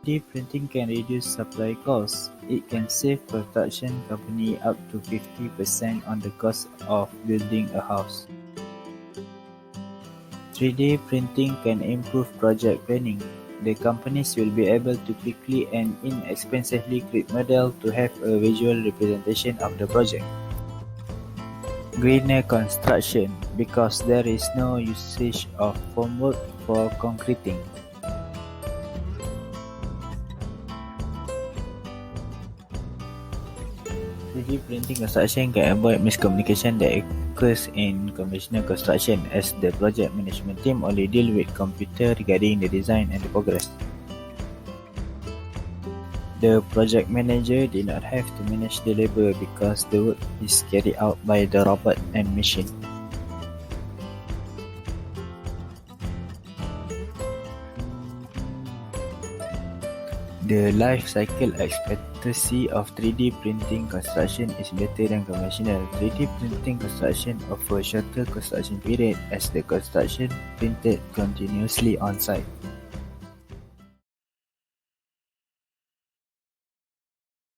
3D printing can reduce supply costs. It can save construction company up to 50% on the cost of building a house. 3D printing can improve project planning. The companies will be able to quickly and inexpensively create models to have a visual representation of the project. Greener construction, because there is no usage of formwork for concreting. 3D printing construction can avoid miscommunication that occurs in conventional construction, as the project management team only deal with computer regarding the design and the progress. The project manager did not have to manage the labor because the work is carried out by the robot and machine. The life cycle expectancy of 3D printing construction is better than conventional. 3D printing construction offers shorter construction period as the construction printed continuously on site.